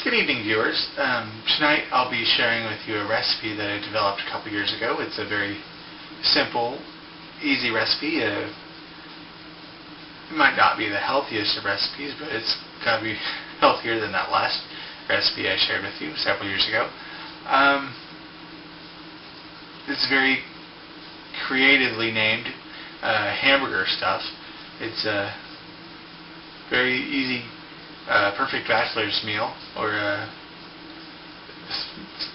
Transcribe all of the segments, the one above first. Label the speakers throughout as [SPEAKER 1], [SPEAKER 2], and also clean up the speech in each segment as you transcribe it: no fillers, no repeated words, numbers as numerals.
[SPEAKER 1] Good evening, viewers. Tonight I'll be sharing with you a recipe that I developed a couple years ago. It's a very simple, easy recipe. It might not be the healthiest of recipes, but it's got to be healthier than that last recipe I shared with you several years ago. It's very creatively named hamburger stuff. It's a very easy, perfect bachelor's meal, or a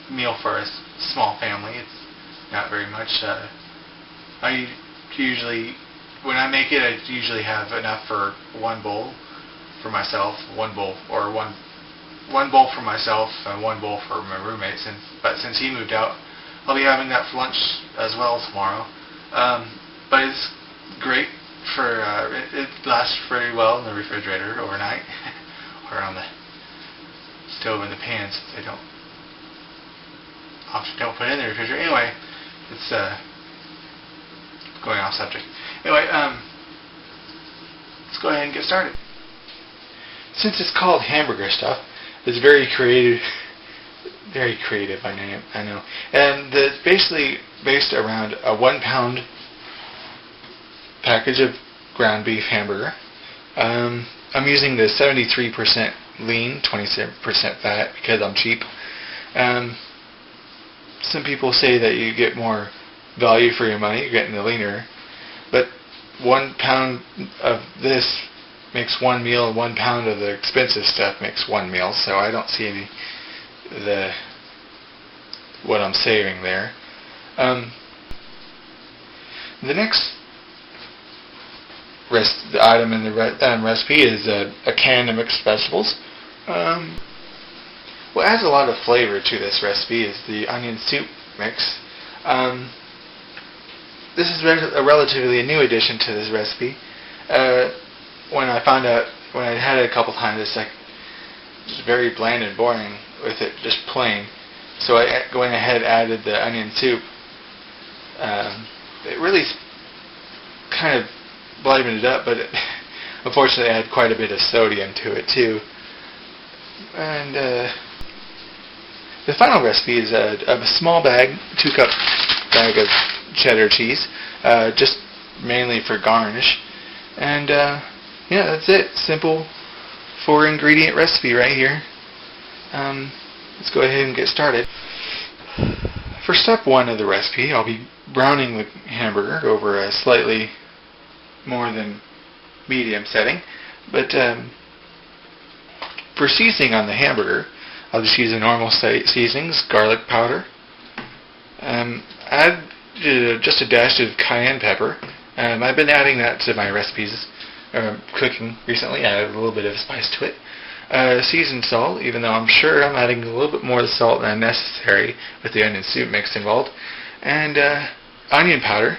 [SPEAKER 1] meal for a small family. It's not very much. I usually, when I make it, I usually have enough for one bowl for myself, one bowl for myself, and one bowl for my roommate. But since he moved out, I'll be having that for lunch as well tomorrow. But it's great for it lasts very well in the refrigerator overnight, or on the stove and the pan, since I often don't put it in the refrigerator. Anyway, it's going off subject. Anyway, let's go ahead and get started. Since it's called hamburger stuff, it's very creative. Very creative, I know. And it's basically based around a 1 pound package of ground beef hamburger. I'm using the 73% lean, 27% fat because I'm cheap. Some people say that you get more value for your money, you're getting the leaner. But 1 pound of this makes one meal, and 1 pound of the expensive stuff makes one meal. So I don't see what I'm saving there. The next item in the recipe is a can of mixed vegetables. What adds a lot of flavor to this recipe is the onion soup mix. This is a relatively new addition to this recipe. When I had it a couple times, it's like just very bland and boring with it just plain. So I went ahead and added the onion soup. It really kind of livened it up, but unfortunately I had quite a bit of sodium to it too. And the final recipe is a small bag, 2-cup bag of cheddar cheese, just mainly for garnish. And yeah, that's it. Simple 4-ingredient recipe right here. Let's go ahead and get started. For step 1 of the recipe, I'll be browning the hamburger over a slightly more than medium setting. But for seasoning on the hamburger, I'll just use the normal seasonings, garlic powder. Add just a dash of cayenne pepper. I've been adding that to my recipes cooking recently. I added a little bit of spice to it. Seasoned salt, even though I'm sure I'm adding a little bit more salt than necessary with the onion soup mix involved. And onion powder.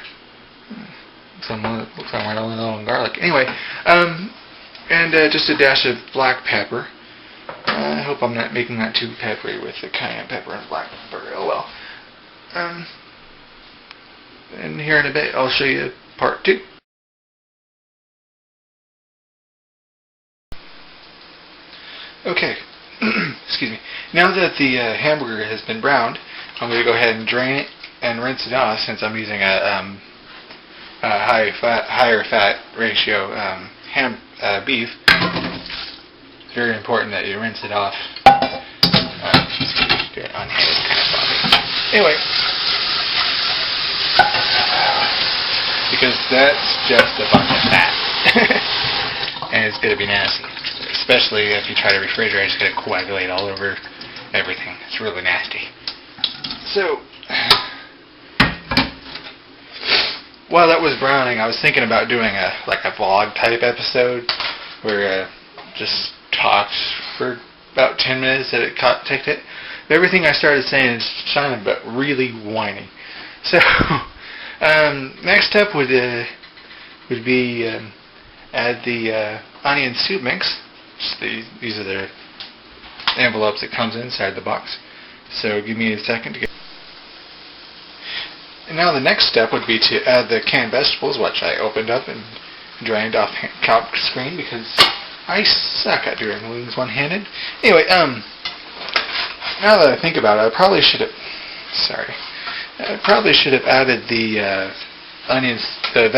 [SPEAKER 1] Somewhere along garlic. Anyway, and just a dash of black pepper. I hope I'm not making that too peppery with the cayenne pepper and black pepper. Oh well. And here in a bit, I'll show you part 2. Okay, excuse me. Now that the hamburger has been browned, I'm going to go ahead and drain it and rinse it off, since I'm using a higher fat ratio beef. It's very important that you rinse it off. Do it on hand, kind of sloppy. Anyway, because that's just a bunch of fat, and it's going to be nasty. Especially if you try to refrigerate, it's going to coagulate all over everything. It's really nasty. So, while that was browning, I was thinking about doing a vlog type episode where just talked for about 10 minutes that it ticked it. But everything I started saying is sounding but really whiny. So, next step would be add the onion soup mix. These are the envelopes that comes inside the box. So give me a second to get. And now the next step would be to add the canned vegetables, which I opened up and drained off calc screen because I suck at doing wings one-handed. Anyway, now that I think about it, I probably should have. Sorry, I probably should have added the onions, the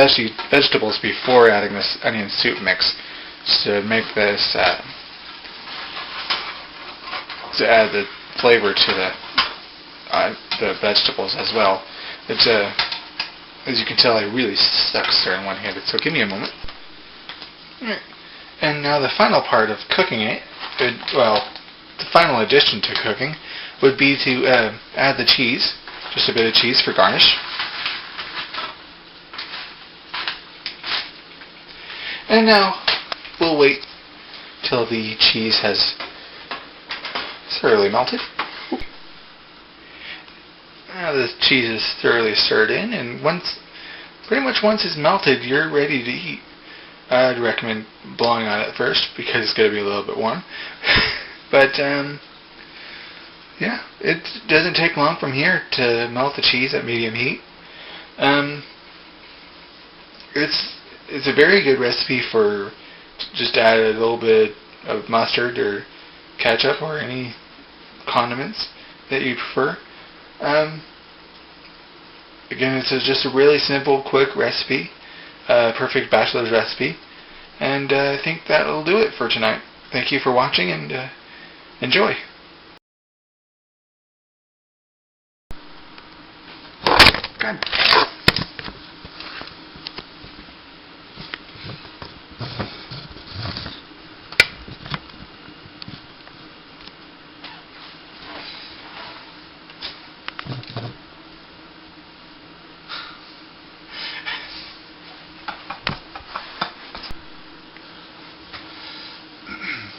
[SPEAKER 1] vegetables before adding this onion soup mix to make this to add the flavor to the vegetables as well. It's as you can tell, I really suck stirring one-handed. So give me a moment. Alright. And now the final part of cooking it, the final addition to cooking would be to add the cheese, just a bit of cheese for garnish. And now we'll wait till the cheese has thoroughly melted. Now the cheese is thoroughly stirred in, and pretty much once it's melted, you're ready to eat. I'd recommend blowing on it first because it's going to be a little bit warm. But yeah, it doesn't take long from here to melt the cheese at medium heat. It's a very good recipe for just add a little bit of mustard or ketchup or any condiments that you prefer. Again, it's just a really simple, quick recipe, perfect bachelor's recipe, and I think that'll do it for tonight. Thank you for watching, and enjoy. God.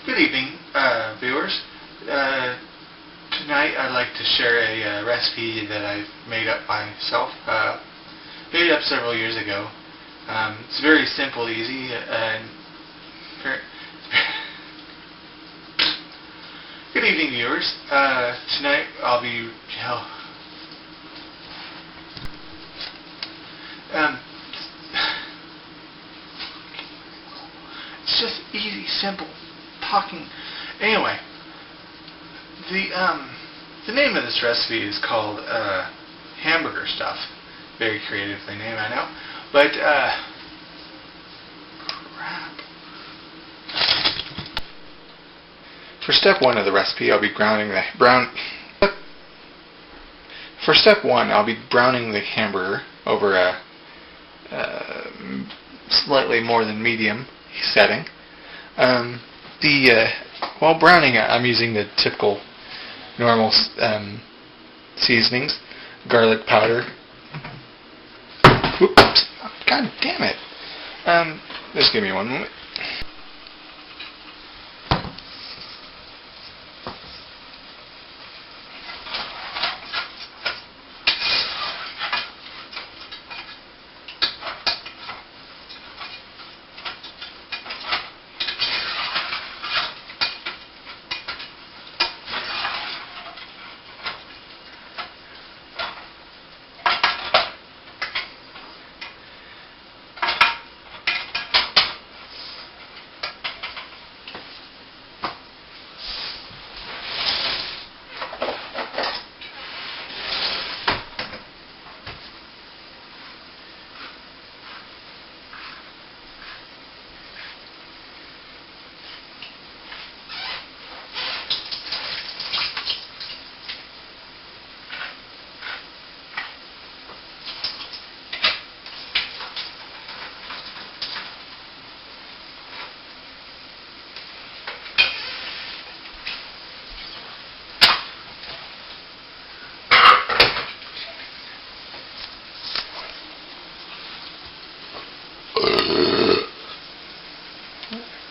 [SPEAKER 1] Good evening, viewers. Tonight I'd like to share a recipe that I've made up by myself. Made it up several years ago. It's very simple, easy, and good evening, viewers. Tonight I'll be it's just easy, simple talking. Anyway, the name of this recipe is called Hamburger stuff. Very creatively named, I know. But crap. For step one of the recipe, I'll be browning the hamburger over a slightly more than medium setting. While browning it, I'm using the typical normal seasonings, garlic powder. Oops! God damn it! Just give me one moment.